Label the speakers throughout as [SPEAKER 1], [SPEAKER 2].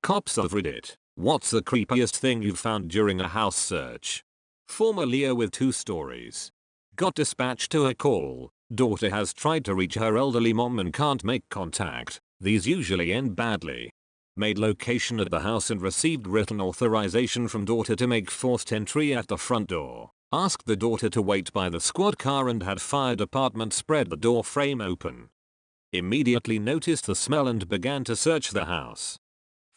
[SPEAKER 1] Cops of Reddit. What's the creepiest thing you've found during a house search? Former Leah with 2 stories. Got dispatched to a call. Daughter has tried to reach her elderly mom and can't make contact. These usually end badly. Made location at the house and received written authorization from daughter to make forced entry at the front door. Asked the daughter to wait by the squad car and had fire department spread the door frame open. Immediately noticed the smell and began to search the house.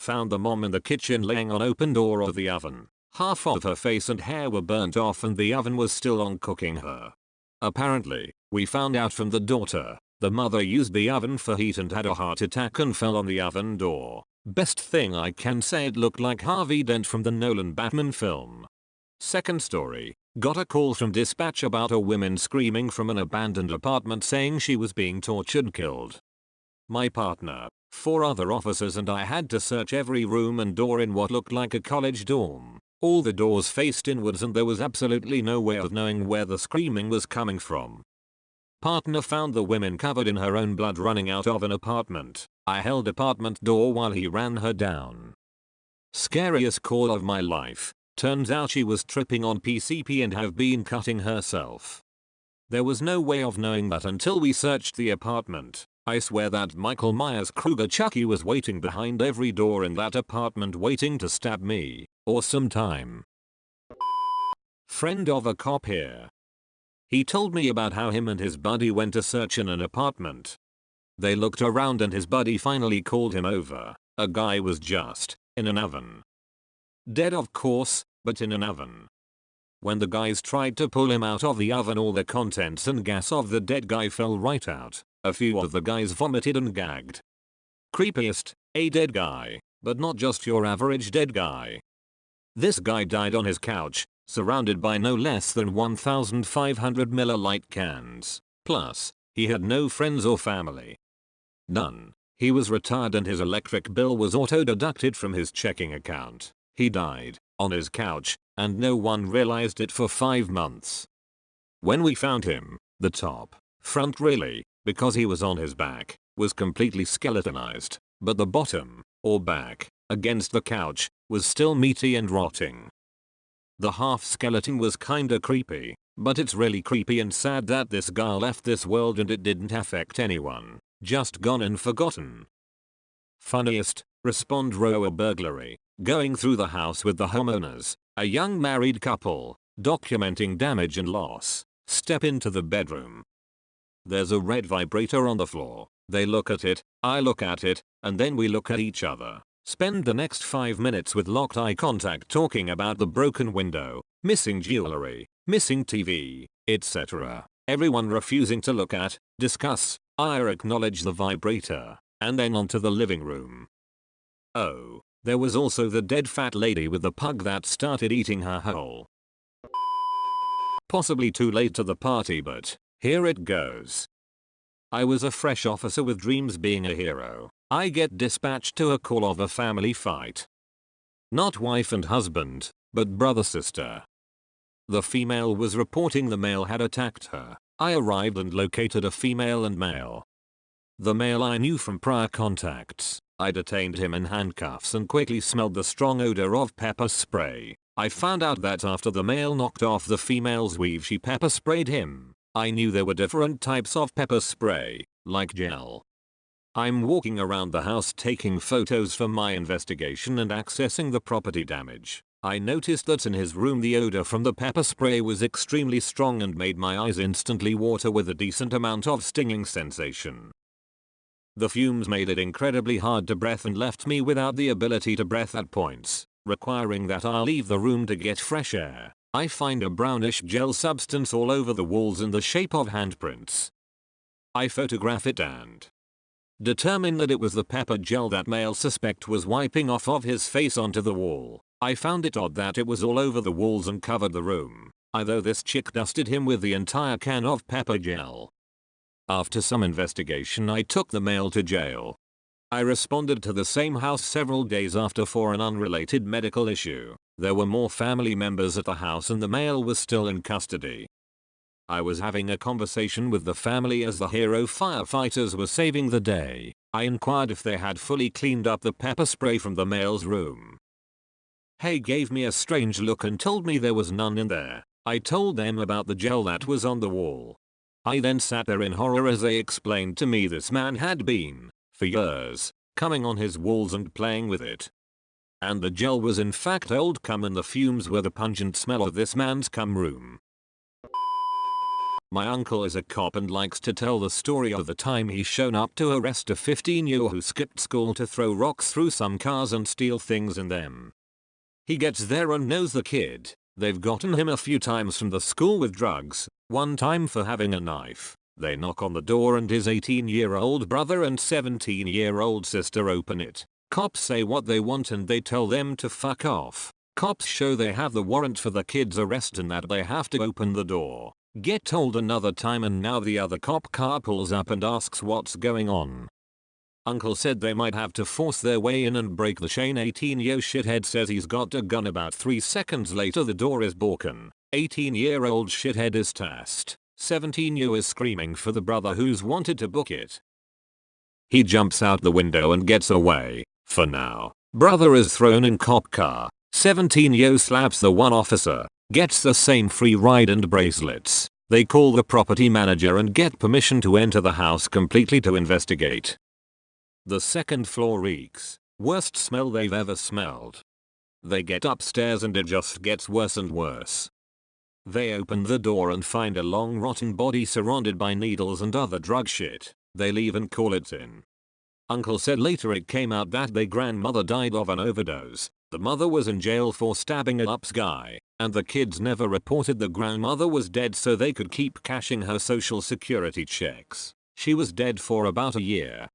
[SPEAKER 1] Found the mom in the kitchen laying on open door of the oven. Half of her face and hair were burnt off and the oven was still on cooking her. Apparently, we found out from the daughter, the mother used the oven for heat and had a heart attack and fell on the oven door. Best thing I can say, it looked like Harvey Dent from the Nolan Batman film. Second story. Got a call from dispatch about a woman screaming from an abandoned apartment saying she was being tortured, killed. My partner, 4 other officers and I had to search every room and door in what looked like a college dorm. All the doors faced inwards and there was absolutely no way of knowing where the screaming was coming from. Partner found the woman covered in her own blood running out of an apartment. I held apartment door while he ran her down. Scariest call of my life. Turns out she was tripping on PCP and have been cutting herself. There was no way of knowing that until we searched the apartment. I swear that Michael Myers Kruger Chucky was waiting behind every door in that apartment waiting to stab me. Awesome time. Friend of a cop here. He told me about how him and his buddy went to search in an apartment. They looked around and his buddy finally called him over. A guy was just in an oven. Dead of course, but in an oven. When the guys tried to pull him out of the oven, all the contents and gas of the dead guy fell right out. A few of the guys vomited and gagged. Creepiest, a dead guy, but not just your average dead guy. This guy died on his couch, surrounded by no less than 1,500 Miller Lite cans. Plus, he had no friends or family. None. He was retired and his electric bill was auto-deducted from his checking account. He died on his couch, and no one realized it for 5 months. When we found him, the top, front really, because he was on his back, was completely skeletonized, but the bottom, or back, against the couch, was still meaty and rotting. The half skeleton was kinda creepy, but it's really creepy and sad that this guy left this world and it didn't affect anyone, just gone and forgotten. Funniest, respond row a burglary. Going through the house with the homeowners, a young married couple, documenting damage and loss. Step into the bedroom. There's a red vibrator on the floor. They look at it, I look at it, and then we look at each other. Spend the next 5 minutes with locked eye contact talking about the broken window, missing jewelry, missing TV, etc. Everyone refusing to look at, discuss, I acknowledge the vibrator, and then onto the living room. Oh. There was also the dead fat lady with the pug that started eating her whole. Possibly too late to the party, but here it goes. I was a fresh officer with dreams being a hero. I get dispatched to a call of a family fight. Not wife and husband, but brother-sister. The female was reporting the male had attacked her. I arrived and located a female and male. The male I knew from prior contacts. I detained him in handcuffs and quickly smelled the strong odor of pepper spray. I found out that after the male knocked off the female's weave, she pepper sprayed him. I knew there were different types of pepper spray, like gel. I'm walking around the house taking photos for my investigation and accessing the property damage. I noticed that in his room the odor from the pepper spray was extremely strong and made my eyes instantly water with a decent amount of stinging sensation. The fumes made it incredibly hard to breathe and left me without the ability to breathe at points, requiring that I leave the room to get fresh air. I find a brownish gel substance all over the walls in the shape of handprints. I photograph it and determine that it was the pepper gel that male suspect was wiping off of his face onto the wall. I found it odd that it was all over the walls and covered the room, although this chick dusted him with the entire can of pepper gel. After some investigation, I took the male to jail. I responded to the same house several days after for an unrelated medical issue. There were more family members at the house and the male was still in custody. I was having a conversation with the family as the hero firefighters were saving the day. I inquired if they had fully cleaned up the pepper spray from the mail's room. He gave me a strange look and told me there was none in there. I told them about the gel that was on the wall. I then sat there in horror as they explained to me this man had been, for years, coming on his walls and playing with it. And the gel was in fact old cum and the fumes were the pungent smell of this man's cum room. My uncle is a cop and likes to tell the story of the time he's shown up to arrest a 15-year-old who skipped school to throw rocks through some cars and steal things in them. He gets there and knows the kid. They've gotten him a few times from the school with drugs, one time for having a knife. They knock on the door and his 18-year-old brother and 17-year-old sister open it. Cops say what they want and they tell them to fuck off. Cops show they have the warrant for the kid's arrest and that they have to open the door. Get told another time and now the other cop car pulls up and asks what's going on. Uncle said they might have to force their way in and break the chain. 18-year shithead says he's got a gun. About 3 seconds later the door is broken. 18-year-old shithead is tasked. 17-year is screaming for the brother who's wanted to book it. He jumps out the window and gets away. For now, brother is thrown in cop car. 17-year slaps the one officer. Gets the same free ride and bracelets. They call the property manager and get permission to enter the house completely to investigate. The second floor reeks. Worst smell they've ever smelled. They get upstairs and it just gets worse and worse. They open the door and find a long rotten body surrounded by needles and other drug shit. They leave and call it in. Uncle said later it came out that their grandmother died of an overdose. The mother was in jail for stabbing a ups guy, and the kids never reported the grandmother was dead so they could keep cashing her social security checks. She was dead for about a year.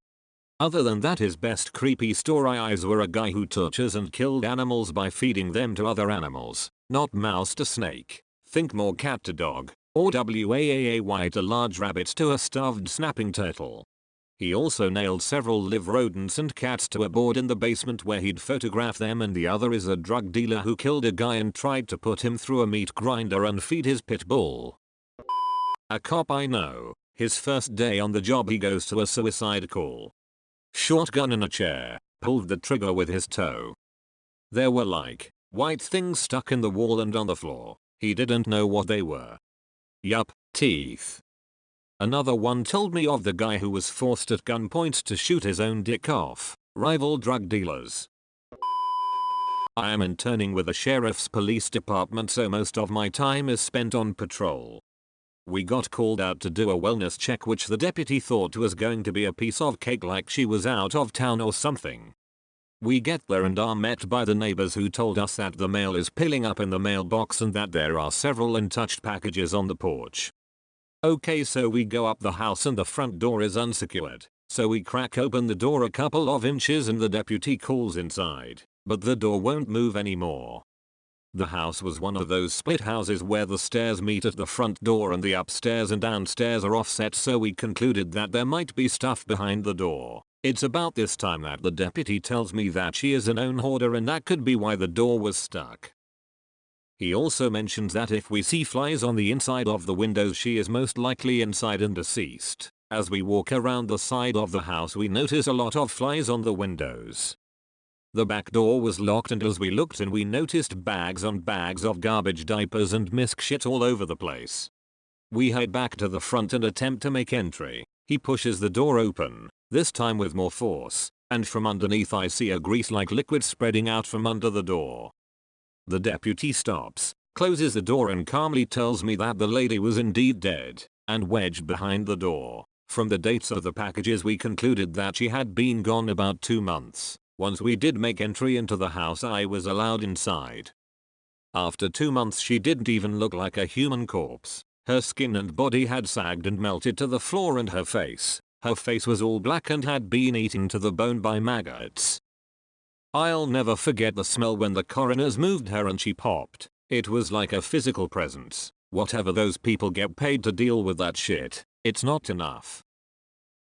[SPEAKER 1] Other than that, his best creepy stories were a guy who tortures and killed animals by feeding them to other animals, not mouse to snake, think more cat to dog, or waay to large rabbits to a starved snapping turtle. He also nailed several live rodents and cats to a board in the basement where he'd photograph them, and the other is a drug dealer who killed a guy and tried to put him through a meat grinder and feed his pit bull. A cop I know, his first day on the job he goes to a suicide call. Shotgun in a chair, pulled the trigger with his toe. There were like white things stuck in the wall and on the floor. He didn't know what they were. Yup, teeth. Another one told me of the guy who was forced at gunpoint to shoot his own dick off. Rival drug dealers. I am interning with the sheriff's police department, so most of my time is spent on patrol. We got called out to do a wellness check which the deputy thought was going to be a piece of cake, like she was out of town or something. We get there and are met by the neighbors who told us that the mail is piling up in the mailbox and that there are several untouched packages on the porch. Okay, so we go up the house and the front door is unsecured. So we crack open the door a couple of inches and the deputy calls inside, but the door won't move anymore. The house was one of those split houses where the stairs meet at the front door and the upstairs and downstairs are offset, so we concluded that there might be stuff behind the door. It's about this time that the deputy tells me that she is a known hoarder and that could be why the door was stuck. He also mentions that if we see flies on the inside of the windows, she is most likely inside and deceased. As we walk around the side of the house we notice a lot of flies on the windows. The back door was locked and as we looked in we noticed bags on bags of garbage, diapers and misc shit all over the place. We head back to the front and attempt to make entry. He pushes the door open, this time with more force, and from underneath I see a grease-like liquid spreading out from under the door. The deputy stops, closes the door and calmly tells me that the lady was indeed dead and wedged behind the door. From the dates of the packages we concluded that she had been gone about 2 months. Once we did make entry into the house I was allowed inside. After 2 months she didn't even look like a human corpse. Her skin and body had sagged and melted to the floor, and her face was all black and had been eaten to the bone by maggots. I'll never forget the smell when the coroners moved her and she popped. It was like a physical presence. Whatever those people get paid to deal with that shit, it's not enough.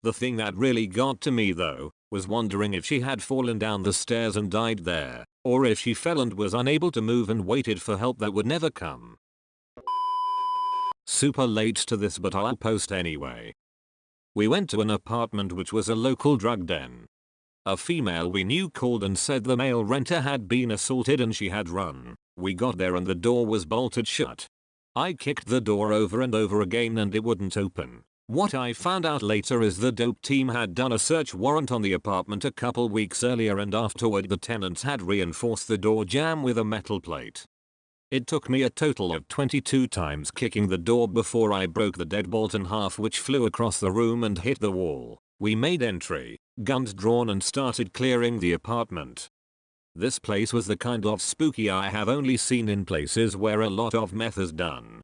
[SPEAKER 1] The thing that really got to me though, was wondering if she had fallen down the stairs and died there, or if she fell and was unable to move and waited for help that would never come. Super late to this but I'll post anyway. We went to an apartment which was a local drug den. A female we knew called and said the male renter had been assaulted and she had run. We got there and the door was bolted shut. I kicked the door over and over again and it wouldn't open. What I found out later is the dope team had done a search warrant on the apartment a couple weeks earlier and afterward the tenants had reinforced the door jamb with a metal plate. It took me a total of 22 times kicking the door before I broke the deadbolt in half, which flew across the room and hit the wall. We made entry, guns drawn, and started clearing the apartment. This place was the kind of spooky I have only seen in places where a lot of meth is done.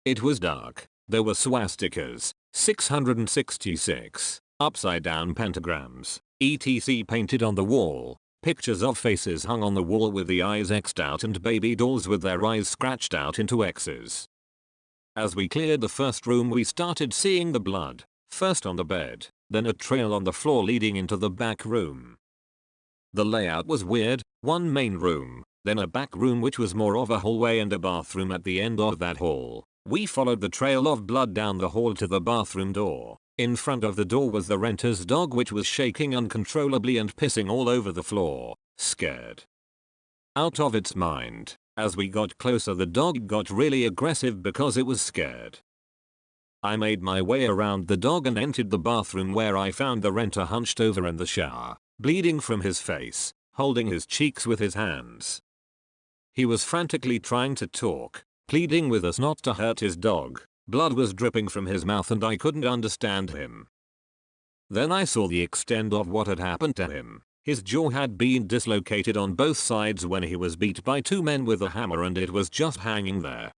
[SPEAKER 1] It was dark. There were swastikas, 666, upside down pentagrams, etc. painted on the wall, pictures of faces hung on the wall with the eyes X'd out, and baby dolls with their eyes scratched out into X's. As we cleared the first room we started seeing the blood, first on the bed, then a trail on the floor leading into the back room. The layout was weird, one main room, then a back room which was more of a hallway and a bathroom at the end of that hall. We followed the trail of blood down the hall to the bathroom door. In front of the door was the renter's dog, which was shaking uncontrollably and pissing all over the floor, scared out of its mind. As we got closer the dog got really aggressive because it was scared. I made my way around the dog and entered the bathroom, where I found the renter hunched over in the shower, bleeding from his face, holding his cheeks with his hands. He was frantically trying to talk, pleading with us not to hurt his dog. Blood was dripping from his mouth and I couldn't understand him. Then I saw the extent of what had happened to him. His jaw had been dislocated on both sides when he was beat by two men with a hammer, and it was just hanging there.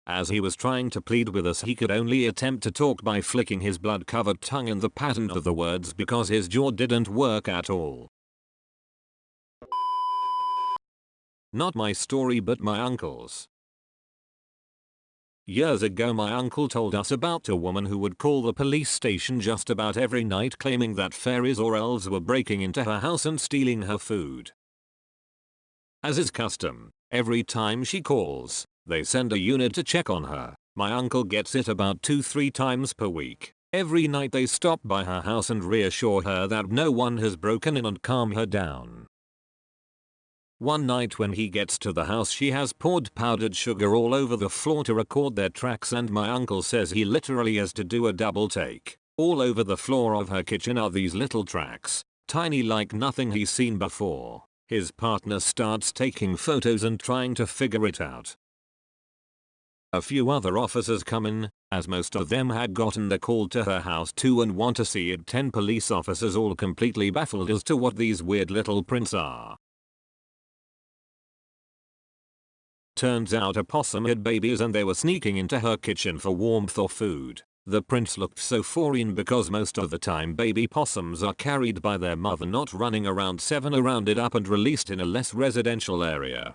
[SPEAKER 1] As he was trying to plead with us, he could only attempt to talk by flicking his blood-covered tongue in the pattern of the words because his jaw didn't work at all. Not my story, but my uncle's. Years ago my uncle told us about a woman who would call the police station just about every night claiming that fairies or elves were breaking into her house and stealing her food. As is custom, every time she calls, they send a unit to check on her. My uncle gets it about 2-3 times per week. Every night they stop by her house and reassure her that no one has broken in and calm her down. One night when he gets to the house, she has poured powdered sugar all over the floor to record their tracks, and my uncle says he literally has to do a double take. All over the floor of her kitchen are these little tracks, tiny like nothing he's seen before. His partner starts taking photos and trying to figure it out. A few other officers come in, as most of them had gotten the call to her house too and want to see it. 10 police officers all completely baffled as to what these weird little prints are. Turns out a possum had babies and they were sneaking into her kitchen for warmth or food. The prints looked so foreign because most of the time baby possums are carried by their mother, not running around. 7 are rounded up and released in a less residential area.